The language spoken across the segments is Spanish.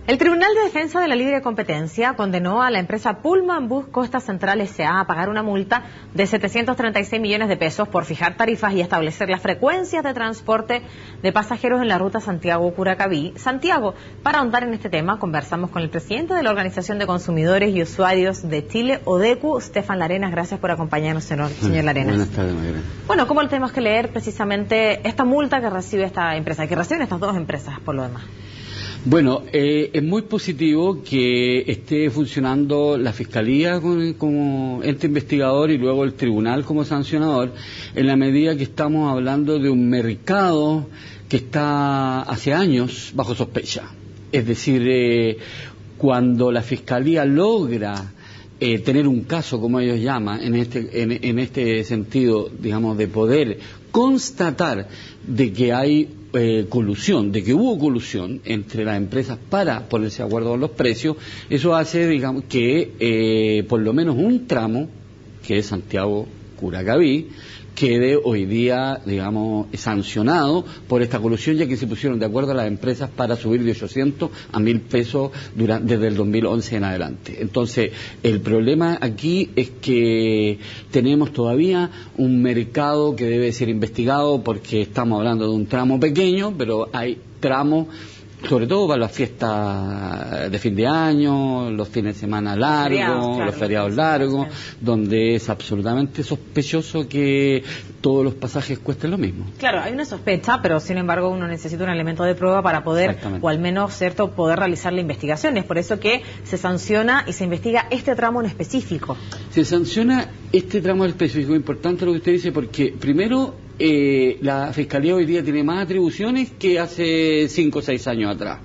El Tribunal de Defensa de la Libre Competencia condenó a la empresa Pullman Bus Costa Central S.A. a pagar una multa de 736 millones de pesos por fijar tarifas y establecer las frecuencias de transporte de pasajeros en la ruta Santiago-Curacaví. Santiago, para ahondar en este tema, conversamos con el presidente de la Organización de Consumidores y Usuarios de Chile, ODECU, Stefan Larenas. Gracias por acompañarnos, señor Larenas. Buenas tardes, Mayra. Bueno, ¿cómo tenemos que leer precisamente esta multa que recibe esta empresa, que reciben estas dos empresas por lo demás? Bueno, es muy positivo que esté funcionando la Fiscalía como ente investigador y luego el Tribunal como sancionador, en la medida que estamos hablando de un mercado que está hace años bajo sospecha. Es decir, cuando la Fiscalía logra tener un caso, como ellos llaman, en este sentido, digamos, de poder constatar de que hay colusión, de que hubo colusión entre las empresas para ponerse de acuerdo con los precios, eso hace, digamos, que por lo menos un tramo, que es Santiago-Curacaví, quede hoy día, digamos, sancionado por esta colusión, ya que se pusieron de acuerdo a las empresas para subir de 800 a 1.000 pesos desde el 2011 en adelante. Entonces, el problema aquí es que tenemos todavía un mercado que debe ser investigado, porque estamos hablando de un tramo pequeño, pero hay tramos, sobre todo para las fiestas de fin de año, los fines de semana largos, los feriados largos, donde es absolutamente sospechoso que todos los pasajes cuesten lo mismo. Claro, hay una sospecha, pero sin embargo uno necesita un elemento de prueba para poder, o al menos, cierto, poder realizar la investigación. Es por eso que se sanciona y se investiga este tramo en específico. Se sanciona este tramo en específico, importante lo que usted dice, porque primero la Fiscalía hoy día tiene más atribuciones que hace 5 o 6 años atrás.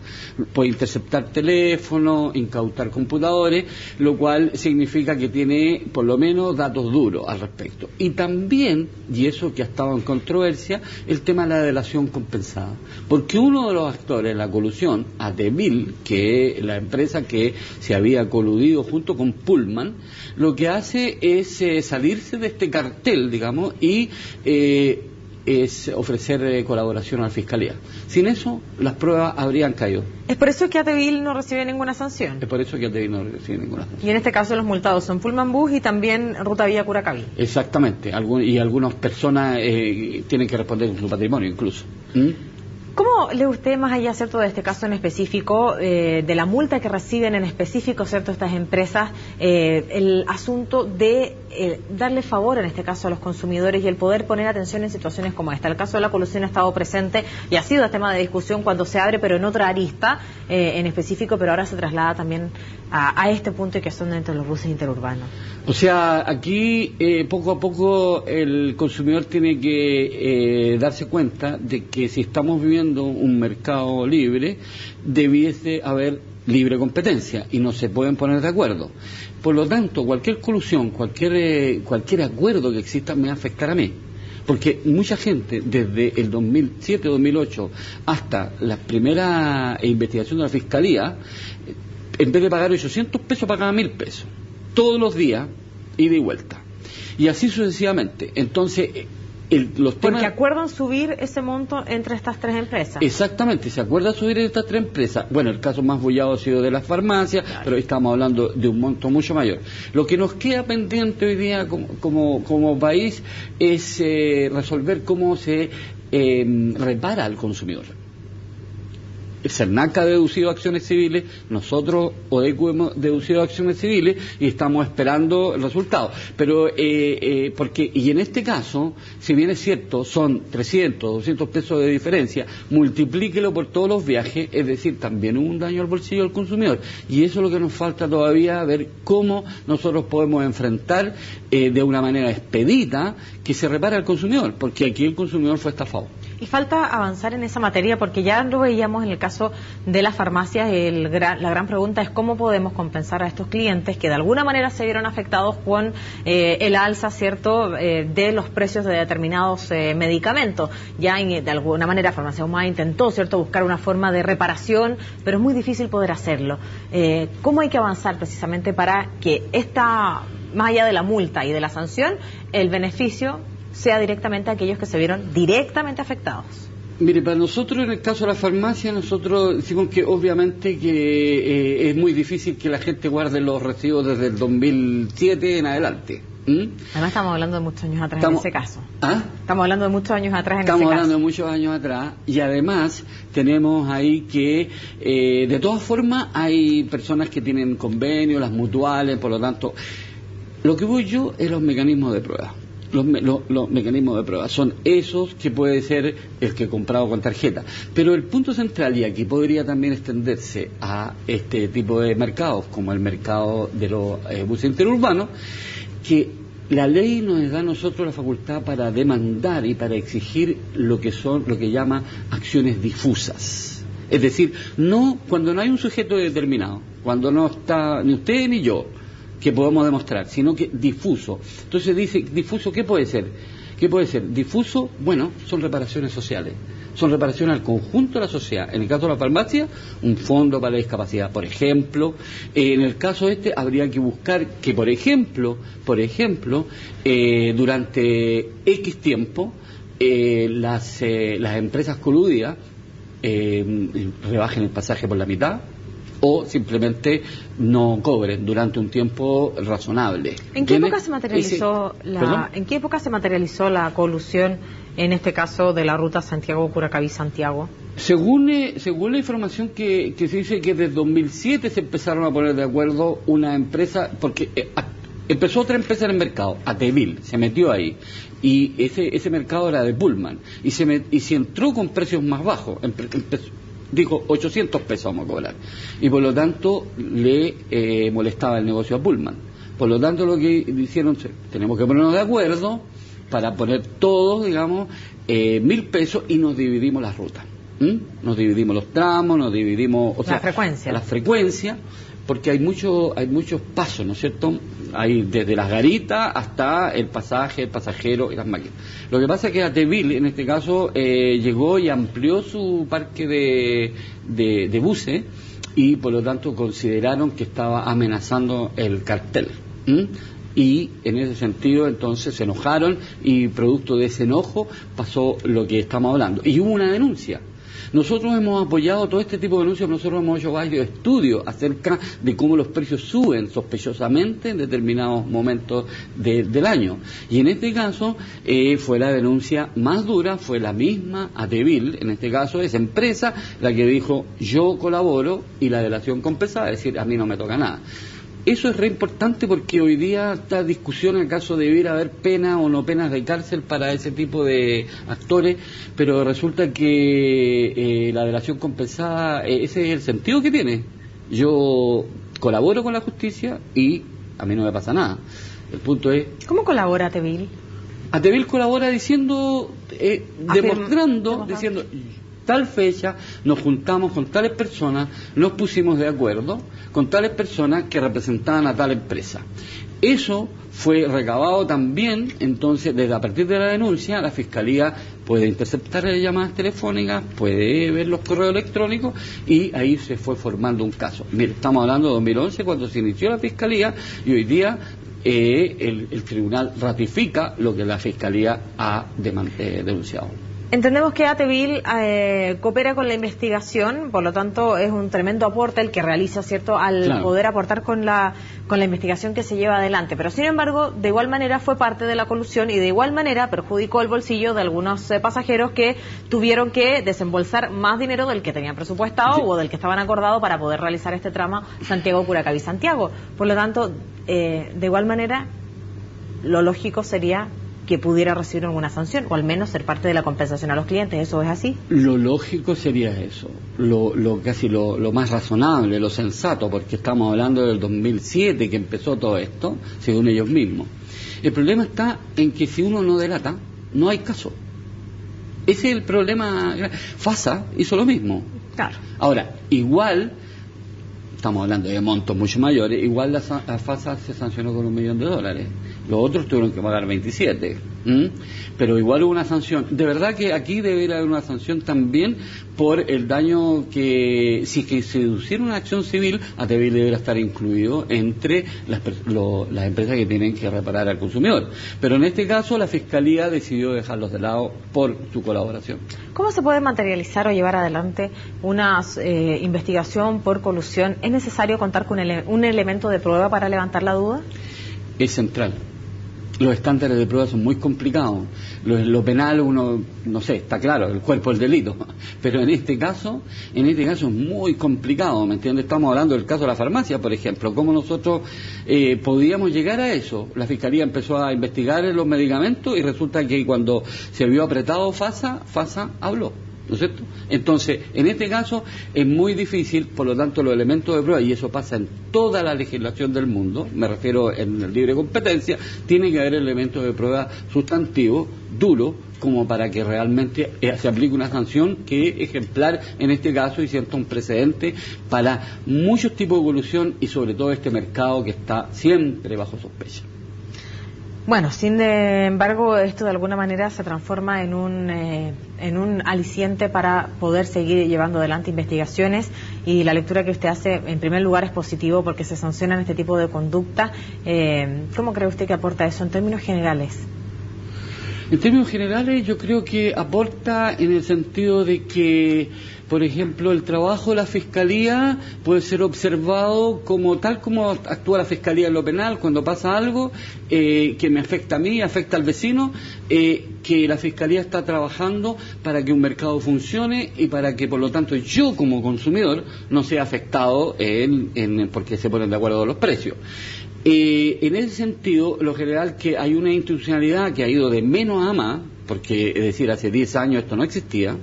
Puede interceptar teléfonos, incautar computadores, lo cual significa que tiene por lo menos datos duros al respecto. Y también, y eso que ha estado en controversia, el tema de la delación compensada. Porque uno de los actores de la colusión, Atevil, que es la empresa que se había coludido junto con Pullman, lo que hace es salirse de este cartel, digamos, y es ofrecer colaboración a la Fiscalía. Sin eso, las pruebas habrían caído. ¿Es por eso que Atevil no recibe ninguna sanción? Es por eso que Atevil no recibe ninguna sanción. Y en este caso los multados son Pullman Bus y también Ruta Vía Curacaví. Exactamente, y algunas personas tienen que responder con su patrimonio incluso. ¿Cómo lee usted, más allá, cierto, de este caso en específico, de la multa que reciben en específico, cierto, estas empresas, el asunto de darle favor, en este caso, a los consumidores y el poder poner atención en situaciones como esta? El caso de la colusión ha estado presente y ha sido tema de discusión cuando se abre, pero en otra arista en específico, pero ahora se traslada también a este punto, que son entre los buses interurbanos. O sea, aquí poco a poco el consumidor tiene que darse cuenta de que si estamos viviendo un mercado libre, debiese haber libre competencia y no se pueden poner de acuerdo. Por lo tanto, cualquier colusión, cualquier acuerdo que exista me va a afectar a mí. Porque mucha gente, desde el 2007-2008 hasta la primera investigación de la Fiscalía, en vez de pagar 800 pesos, pagaba 1.000 pesos. Todos los días, ida y vuelta. Y así sucesivamente. Entonces, porque acuerdan subir ese monto entre estas tres empresas. Exactamente, se acuerda subir estas tres empresas. Bueno, el caso más bullado ha sido de las farmacias, claro, pero hoy estamos hablando de un monto mucho mayor. Lo que nos queda pendiente hoy día como país es resolver cómo se repara al consumidor. El CERNAC ha deducido acciones civiles, nosotros, ODECU, hemos deducido acciones civiles y estamos esperando el resultado. Pero, y en este caso, si bien es cierto, son 300, 200 pesos de diferencia, multiplíquelo por todos los viajes, es decir, también hubo un daño al bolsillo del consumidor. Y eso es lo que nos falta todavía, ver cómo nosotros podemos enfrentar de una manera expedita que se repare al consumidor, porque aquí el consumidor fue estafado. Y falta avanzar en esa materia, porque ya lo veíamos en el caso de las farmacias. La gran pregunta es cómo podemos compensar a estos clientes que de alguna manera se vieron afectados con el alza, cierto, de los precios de determinados medicamentos. Ya de alguna manera Farmacia Ahumada intentó, cierto, buscar una forma de reparación, pero es muy difícil poder hacerlo. ¿Cómo hay que avanzar precisamente para que más allá de la multa y de la sanción, el beneficio sea directamente a aquellos que se vieron directamente afectados? Mire, para nosotros, en el caso de la farmacia, nosotros decimos que obviamente que es muy difícil que la gente guarde los recibos desde el 2007 en adelante. Además estamos hablando de muchos años atrás en ese caso. Estamos hablando de muchos años atrás en ese caso. Estamos hablando de muchos años atrás y además tenemos ahí que de todas formas hay personas que tienen convenios, las mutuales, por lo tanto, lo que voy yo es los mecanismos de prueba. Los mecanismos de prueba son esos que puede ser el que he comprado con tarjeta. Pero el punto central, y aquí podría también extenderse a este tipo de mercados, como el mercado de los buses interurbanos, que la ley nos da a nosotros la facultad para demandar y para exigir lo que llama acciones difusas. Es decir, no cuando no hay un sujeto determinado, cuando no está ni usted ni yo, que podemos demostrar, sino que difuso. Entonces dice, difuso, ¿qué puede ser? ¿Qué puede ser? Difuso, bueno, son reparaciones sociales, son reparaciones al conjunto de la sociedad. En el caso de la farmacia, un fondo para la discapacidad, por ejemplo. En el caso habría que buscar que, por ejemplo, durante X tiempo, las empresas coludidas rebajen el pasaje por la mitad, o simplemente no cobren durante un tiempo razonable. ¿En qué época se materializó la colusión, en este caso, de la ruta Santiago-Curacaví-Santiago? Según la información que se dice que desde 2007 se empezaron a poner de acuerdo una empresa, porque empezó otra empresa en el mercado, Atevil, se metió ahí, y ese mercado era de Pullman, y se entró con precios más bajos, dijo 800 pesos vamos a cobrar, y por lo tanto le molestaba el negocio a Pullman. Por lo tanto lo que hicieron, tenemos que ponernos de acuerdo para poner todos, digamos, 1.000 pesos y nos dividimos las rutas. Nos dividimos los tramos, nos dividimos la frecuencia, porque hay muchos pasos, ¿no es cierto? Hay desde las garitas hasta el pasaje, el pasajero y las máquinas. Lo que pasa es que Atevil, en este caso, llegó y amplió su parque de buses y por lo tanto consideraron que estaba amenazando el cartel. Y en ese sentido entonces se enojaron y producto de ese enojo pasó lo que estamos hablando. Y hubo una denuncia. Nosotros hemos apoyado todo este tipo de denuncias, nosotros hemos hecho varios estudios acerca de cómo los precios suben sospechosamente en determinados momentos del año. Y en este caso fue la denuncia más dura, fue la misma Atevil, en este caso esa empresa, la que dijo yo colaboro y la delación compensada, es decir, a mí no me toca nada. Eso es re importante porque hoy día está discusión acaso debiera haber pena o no penas de cárcel para ese tipo de actores, pero resulta que la delación compensada, ese es el sentido que tiene. Yo colaboro con la justicia y a mí no me pasa nada. El punto es... ¿Cómo colabora Atevil? Atevil colabora diciendo, demostrando, diciendo... tal fecha nos juntamos con tales personas, nos pusimos de acuerdo con tales personas que representaban a tal empresa. Eso fue recabado también, entonces, desde a partir de la denuncia, la Fiscalía puede interceptar las llamadas telefónicas, puede ver los correos electrónicos y ahí se fue formando un caso. Mire, estamos hablando de 2011 cuando se inició la Fiscalía y hoy día el tribunal ratifica lo que la Fiscalía ha denunciado. Entendemos que Atevil coopera con la investigación, por lo tanto es un tremendo aporte el que realiza, ¿cierto?, al poder aportar con la investigación que se lleva adelante. Pero sin embargo, de igual manera fue parte de la colusión y de igual manera perjudicó el bolsillo de algunos pasajeros que tuvieron que desembolsar más dinero del que tenían presupuestado o del que estaban acordados para poder realizar este tramo Santiago-Curacaví-Santiago. Por lo tanto, de igual manera, lo lógico sería que pudiera recibir alguna sanción o al menos ser parte de la compensación a los clientes. ¿Eso es así? Lo lógico sería eso, lo más razonable, lo sensato, porque estamos hablando del 2007 que empezó todo esto, según ellos mismos. El problema está en que si uno no delata, no hay caso. Ese es el problema. FASA hizo lo mismo. Claro. Ahora, igual, estamos hablando de montos mucho mayores, igual la FASA se sancionó con $1 millón. los otros tuvieron que pagar 27. Pero igual hubo una sanción. De verdad que aquí debería haber una sanción también por el daño que, si que se hiciera una acción civil, debería estar incluido entre las empresas que tienen que reparar al consumidor. Pero en este caso la Fiscalía decidió dejarlos de lado por su colaboración. ¿Cómo se puede materializar o llevar adelante una investigación por colusión? ¿Es necesario contar con un elemento de prueba para levantar la duda? Es central. Los estándares de prueba son muy complicados. Lo penal, uno, no sé, está claro, el cuerpo del delito. Pero en este caso es muy complicado, ¿me entiendes? Estamos hablando del caso de la farmacia, por ejemplo. ¿Cómo nosotros podíamos llegar a eso? La Fiscalía empezó a investigar los medicamentos y resulta que cuando se vio apretado FASA habló. ¿No es cierto? Entonces, en este caso es muy difícil, por lo tanto los elementos de prueba, y eso pasa en toda la legislación del mundo, me refiero en el libre competencia, tiene que haber elementos de prueba sustantivos, duros, como para que realmente se aplique una sanción que es ejemplar en este caso y sienta un precedente para muchos tipos de colusión y sobre todo este mercado que está siempre bajo sospecha. Bueno, sin embargo, esto de alguna manera se transforma en un aliciente para poder seguir llevando adelante investigaciones, y la lectura que usted hace, en primer lugar, es positivo porque se sancionan este tipo de conducta. ¿Cómo cree usted que aporta eso en términos generales? En términos generales, yo creo que aporta en el sentido de que, por ejemplo, el trabajo de la Fiscalía puede ser observado como tal como actúa la Fiscalía en lo penal cuando pasa algo que me afecta a mí, afecta al vecino, que la Fiscalía está trabajando para que un mercado funcione y para que, por lo tanto, yo como consumidor no sea afectado porque se ponen de acuerdo los precios. En ese sentido, lo general que hay una institucionalidad que ha ido de menos a más, porque, es decir, hace 10 años esto no existía,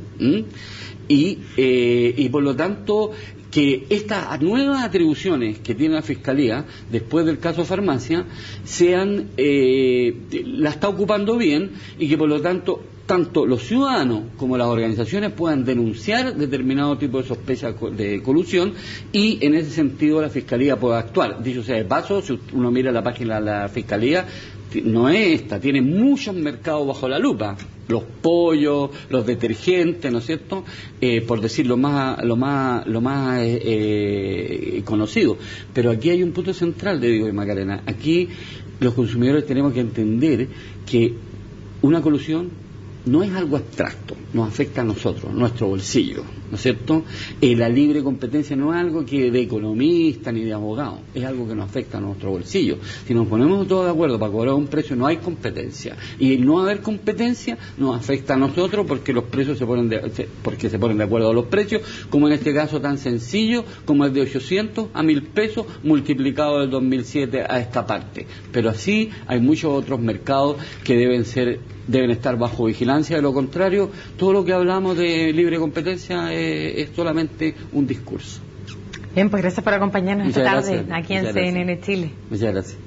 y por lo tanto que estas nuevas atribuciones que tiene la Fiscalía después del caso Farmacia la está ocupando bien, y que por lo tanto los ciudadanos como las organizaciones puedan denunciar determinado tipo de sospecha de colusión, y en ese sentido la Fiscalía pueda actuar. Dicho sea de paso, si uno mira la página de la Fiscalía, no es esta, tiene muchos mercados bajo la lupa, los pollos, los detergentes, ¿no es cierto? Por decir lo más conocido. Pero aquí hay un punto central, le digo, Macarena. Aquí los consumidores tenemos que entender que una colusión no es algo abstracto, nos afecta a nosotros, nuestro bolsillo, ¿no es cierto? La libre competencia no es algo que de economista ni de abogado, es algo que nos afecta a nuestro bolsillo. Si nos ponemos todos de acuerdo para cobrar un precio, no hay competencia, y el no haber competencia nos afecta a nosotros porque los precios se ponen de acuerdo a los precios, como en este caso tan sencillo como el de 800 a 1.000 pesos multiplicado del 2007 a esta parte. Pero así hay muchos otros mercados que deben estar bajo vigilancia. De lo contrario, todo lo que hablamos de libre competencia es solamente un discurso. Bien, pues gracias por acompañarnos esta tarde aquí en CNN Chile. Muchas gracias.